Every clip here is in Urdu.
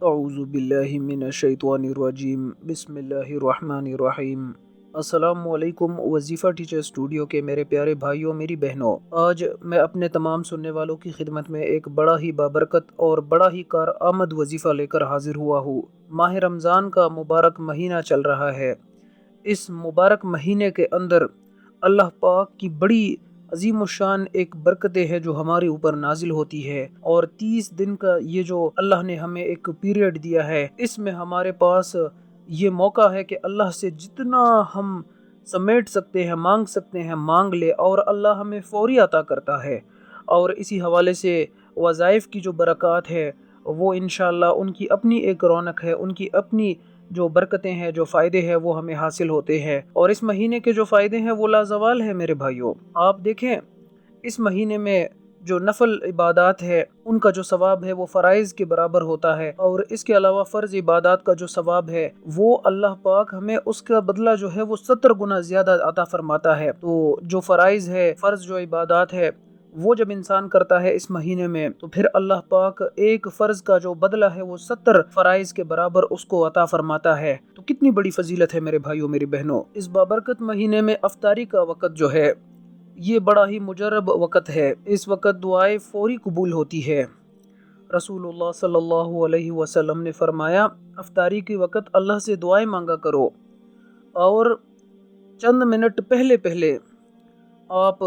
اعوذ باللہ من الشیطان الرجیم، بسم اللہ الرحمن الرحیم۔ السلام علیکم وظیفہ ٹیچر اسٹوڈیو کے میرے پیارے بھائیوں، میری بہنوں، آج میں اپنے تمام سننے والوں کی خدمت میں ایک بڑا ہی بابرکت اور بڑا ہی کارآمد وظیفہ لے کر حاضر ہوا ہوں۔ ماہ رمضان کا مبارک مہینہ چل رہا ہے۔ اس مبارک مہینے کے اندر اللہ پاک کی بڑی عظیم الشان ایک برکتیں ہے جو ہمارے اوپر نازل ہوتی ہے، اور 30 دن کا یہ جو اللہ نے ہمیں ایک پیریڈ دیا ہے، اس میں ہمارے پاس یہ موقع ہے کہ اللہ سے جتنا ہم سمیٹ سکتے ہیں، مانگ سکتے ہیں، مانگ لے، اور اللہ ہمیں فوری عطا کرتا ہے۔ اور اسی حوالے سے وظائف کی جو برکات ہے وہ انشاءاللہ ان کی اپنی ایک رونق ہے، ان کی اپنی جو برکتیں ہیں، جو فائدے ہیں وہ ہمیں حاصل ہوتے ہیں، اور اس مہینے کے جو فائدے ہیں وہ لازوال ہیں میرے بھائیوں۔ آپ دیکھیں اس مہینے میں جو نفل عبادات ہے ان کا جو ثواب ہے وہ فرائض کے برابر ہوتا ہے، اور اس کے علاوہ فرض عبادات کا جو ثواب ہے وہ اللہ پاک ہمیں اس کا بدلہ جو ہے وہ 70 گنا زیادہ عطا فرماتا ہے۔ تو جو فرائض ہے، فرض جو عبادات ہے، وہ جب انسان کرتا ہے اس مہینے میں تو پھر اللہ پاک ایک فرض کا جو بدلہ ہے وہ 70 فرائض کے برابر اس کو عطا فرماتا ہے۔ تو کتنی بڑی فضیلت ہے میرے بھائیوں، میری بہنوں۔ اس بابرکت مہینے میں افطاری کا وقت جو ہے یہ بڑا ہی مجرب وقت ہے۔ اس وقت دعائیں فوری قبول ہوتی ہے۔ رسول اللہ صلی اللہ علیہ وسلم نے فرمایا، افطاری کے وقت اللہ سے دعائیں مانگا کرو، اور چند منٹ پہلے آپ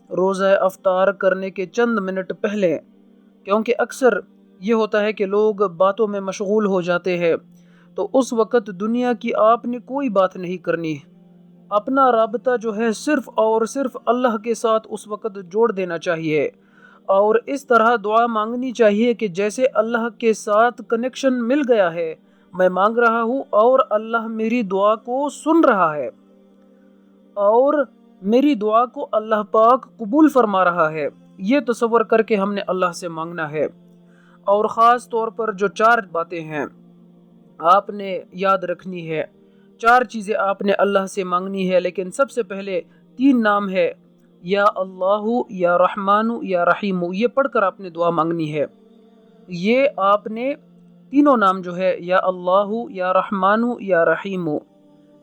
روزہ افطار کرنے کے چند منٹ پہلے، کیونکہ اکثر یہ ہوتا ہے کہ لوگ باتوں میں مشغول ہو جاتے ہیں، تو اس وقت دنیا کی آپ نے کوئی بات نہیں کرنی، اپنا رابطہ جو ہے صرف اور صرف اللہ کے ساتھ اس وقت جوڑ دینا چاہیے، اور اس طرح دعا مانگنی چاہیے کہ جیسے اللہ کے ساتھ کنیکشن مل گیا ہے، میں مانگ رہا ہوں اور اللہ میری دعا کو سن رہا ہے، اور میری دعا کو اللہ پاک قبول فرما رہا ہے۔ یہ تصور کر کے ہم نے اللہ سے مانگنا ہے۔ اور خاص طور پر جو 4 باتیں ہیں آپ نے یاد رکھنی ہے، 4 چیزیں آپ نے اللہ سے مانگنی ہے، لیکن سب سے پہلے 3 نام ہے، یا اللہ، یا رحمان، یا رحیم، یہ پڑھ کر آپ نے دعا مانگنی ہے۔ یہ آپ نے تینوں نام جو ہے، یا اللہ، یا رحمان، یا رحیم،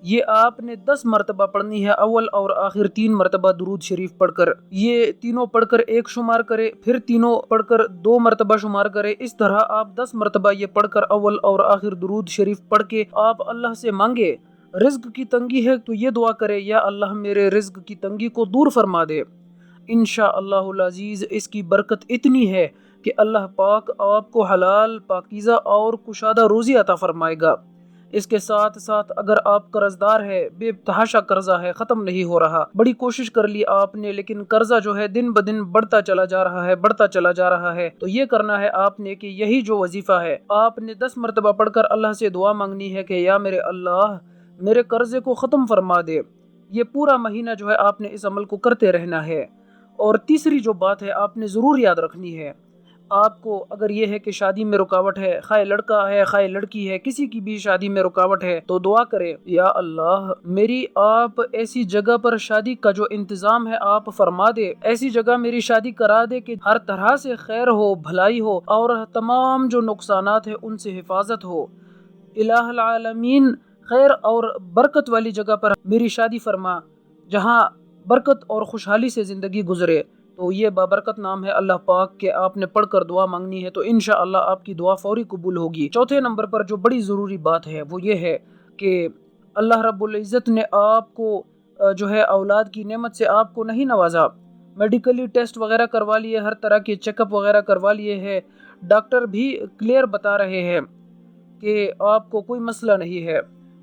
یہ آپ نے 10 مرتبہ پڑھنی ہے، اول اور آخر 3 مرتبہ درود شریف پڑھ کر۔ یہ تینوں پڑھ کر 1 شمار کرے، پھر تینوں پڑھ کر 2 مرتبہ شمار کرے، اس طرح آپ 10 مرتبہ یہ پڑھ کر اول اور آخر درود شریف پڑھ کے آپ اللہ سے مانگے۔ رزق کی تنگی ہے تو یہ دعا کرے، یا اللہ میرے رزق کی تنگی کو دور فرما دے۔ انشاءاللہ العزیز اس کی برکت اتنی ہے کہ اللہ پاک آپ کو حلال، پاکیزہ اور کشادہ روزی عطا فرمائے گا۔ اس کے ساتھ ساتھ اگر آپ قرض دار ہے، بے تحاشا قرضہ ہے، ختم نہیں ہو رہا، بڑی کوشش کر لی آپ نے لیکن قرضہ جو ہے دن بدن بڑھتا چلا جا رہا ہے، تو یہ کرنا ہے آپ نے کہ یہی جو وظیفہ ہے آپ نے 10 مرتبہ پڑھ کر اللہ سے دعا مانگنی ہے کہ یا میرے اللہ میرے قرضے کو ختم فرما دے۔ یہ پورا مہینہ جو ہے آپ نے اس عمل کو کرتے رہنا ہے۔ اور تیسری جو بات ہے آپ نے ضرور یاد رکھنی ہے، آپ کو اگر یہ ہے کہ شادی میں رکاوٹ ہے، خواہ لڑکا ہے خواہ لڑکی ہے، کسی کی بھی شادی میں رکاوٹ ہے، تو دعا کرے، یا اللہ میری آپ ایسی جگہ پر شادی کا جو انتظام ہے آپ فرما دے، ایسی جگہ میری شادی کرا دے کہ ہر طرح سے خیر ہو، بھلائی ہو، اور تمام جو نقصانات ہیں ان سے حفاظت ہو۔ الہ العالمین خیر اور برکت والی جگہ پر میری شادی فرما، جہاں برکت اور خوشحالی سے زندگی گزرے۔ تو یہ بابرکت نام ہے اللہ پاک کے آپ نے پڑھ کر دعا مانگنی ہے، تو انشاءاللہ آپ کی دعا فوری قبول ہوگی۔ چوتھے نمبر پر جو بڑی ضروری بات ہے وہ یہ ہے کہ اللہ رب العزت نے آپ کو جو ہے اولاد کی نعمت سے آپ کو نہیں نوازا، میڈیکلی ٹیسٹ وغیرہ کروا لیے، ہر طرح کے چیک اپ وغیرہ کروا لیے ہیں، ڈاکٹر بھی کلیئر بتا رہے ہیں کہ آپ کو کوئی مسئلہ نہیں ہے،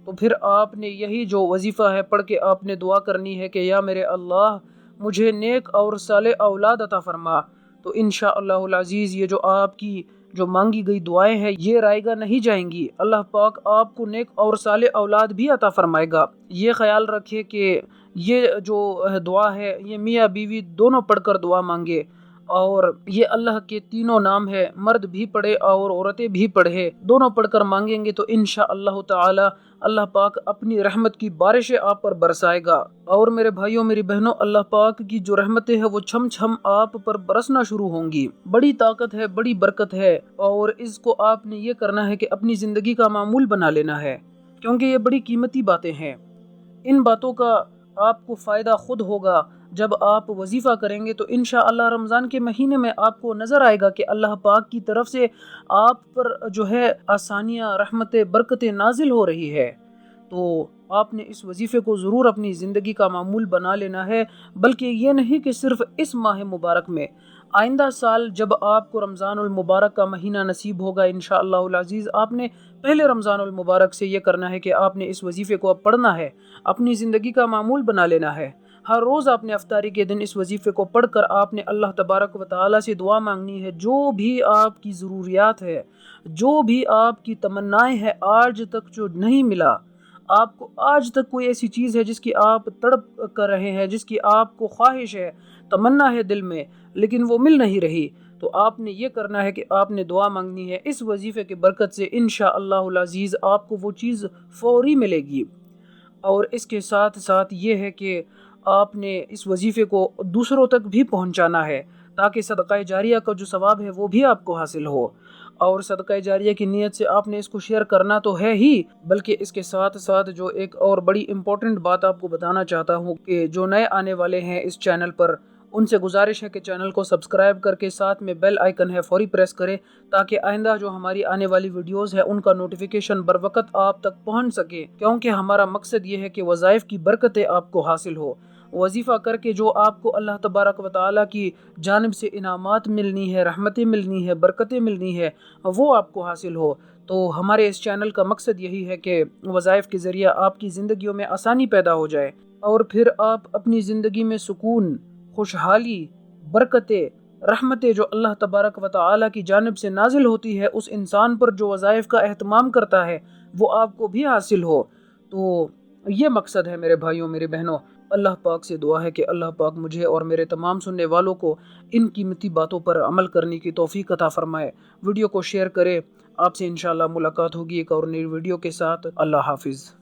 تو پھر آپ نے یہی جو وظیفہ ہے پڑھ کے آپ نے دعا کرنی ہے کہ یا میرے اللہ مجھے نیک اور صالح اولاد عطا فرما۔ تو انشاءاللہ العزیز یہ جو آپ کی جو مانگی گئی دعائیں ہیں یہ رائگاں نہیں جائیں گی، اللہ پاک آپ کو نیک اور صالح اولاد بھی عطا فرمائے گا۔ یہ خیال رکھے کہ یہ جو دعا ہے یہ میاں بیوی دونوں پڑھ کر دعا مانگے، اور یہ اللہ کے تینوں نام ہے، مرد بھی پڑھے اور عورتیں بھی پڑھے، دونوں پڑھ کر مانگیں گے تو انشاءاللہ تعالی اللہ پاک اپنی رحمت کی بارشیں آپ پر برسائے گا۔ اور میرے بھائیوں میری بہنوں، اللہ پاک کی جو رحمتیں ہیں وہ چھم چھم آپ پر برسنا شروع ہوں گی۔ بڑی طاقت ہے، بڑی برکت ہے، اور اس کو آپ نے یہ کرنا ہے کہ اپنی زندگی کا معمول بنا لینا ہے، کیونکہ یہ بڑی قیمتی باتیں ہیں۔ ان باتوں کا آپ کو فائدہ خود ہوگا جب آپ وظیفہ کریں گے تو انشاءاللہ رمضان کے مہینے میں آپ کو نظر آئے گا کہ اللہ پاک کی طرف سے آپ پر جو ہے آسانیاں، رحمتیں، برکتیں نازل ہو رہی ہے۔ تو آپ نے اس وظیفے کو ضرور اپنی زندگی کا معمول بنا لینا ہے، بلکہ یہ نہیں کہ صرف اس ماہ مبارک میں، آئندہ سال جب آپ کو رمضان المبارک کا مہینہ نصیب ہوگا انشاءاللہ العزیز، آپ نے پہلے رمضان المبارک سے یہ کرنا ہے کہ آپ نے اس وظیفے کو اب پڑھنا ہے، اپنی زندگی کا معمول بنا لینا ہے۔ ہر روز آپ نے افطاری کے دن اس وظیفے کو پڑھ کر آپ نے اللہ تبارک و تعالیٰ سے دعا مانگنی ہے، جو بھی آپ کی ضروریات ہے، جو بھی آپ کی تمنائیں ہیں، آج تک جو نہیں ملا، آپ کو آج تک کوئی ایسی چیز ہے جس کی آپ تڑپ کر رہے ہیں، جس کی آپ کو خواہش ہے، تمنا ہے دل میں، لیکن وہ مل نہیں رہی، تو آپ نے یہ کرنا ہے کہ آپ نے دعا مانگنی ہے۔ اس وظیفے کی برکت سے انشاءاللہ العزیز آپ کو وہ چیز فوری ملے گی۔ اور اس کے ساتھ ساتھ یہ ہے کہ آپ نے اس وظیفے کو دوسروں تک بھی پہنچانا ہے، تاکہ صدقہ جاریہ کا جو ثواب ہے وہ بھی آپ کو حاصل ہو۔ اور صدقہ جاریہ کی نیت سے آپ نے اس کو شیئر کرنا تو ہے ہی، بلکہ اس کے ساتھ ساتھ جو ایک اور بڑی امپورٹنٹ بات آپ کو بتانا چاہتا ہوں کہ جو نئے آنے والے ہیں اس چینل پر، ان سے گزارش ہے کہ چینل کو سبسکرائب کر کے ساتھ میں بیل آئیکن ہے فوری پریس کریں، تاکہ آئندہ جو ہماری آنے والی ویڈیوز ہے ان کا نوٹیفیکیشن بروقت آپ تک پہنچ سکے، کیونکہ ہمارا مقصد یہ ہے کہ وظائف کی برکتیں آپ کو حاصل ہو۔ وظیفہ کر کے جو آپ کو اللہ تبارک و تعالیٰ کی جانب سے انعامات ملنی ہے، رحمتیں ملنی ہے، برکتیں ملنی ہے، وہ آپ کو حاصل ہو۔ تو ہمارے اس چینل کا مقصد یہی ہے کہ وظائف کے ذریعہ آپ کی زندگیوں میں آسانی پیدا ہو جائے، اور پھر آپ اپنی زندگی میں سکون، خوشحالی، برکتیں، رحمتیں جو اللہ تبارک و تعالیٰ کی جانب سے نازل ہوتی ہے اس انسان پر جو وظائف کا اہتمام کرتا ہے، وہ آپ کو بھی حاصل ہو۔ تو یہ مقصد ہے میرے بھائیوں میری بہنوں۔ اللہ پاک سے دعا ہے کہ اللہ پاک مجھے اور میرے تمام سننے والوں کو ان قیمتی باتوں پر عمل کرنے کی توفیق عطا فرمائے۔ ویڈیو کو شیئر کرے۔ آپ سے انشاءاللہ ملاقات ہوگی ایک اور نئی ویڈیو کے ساتھ۔ اللہ حافظ۔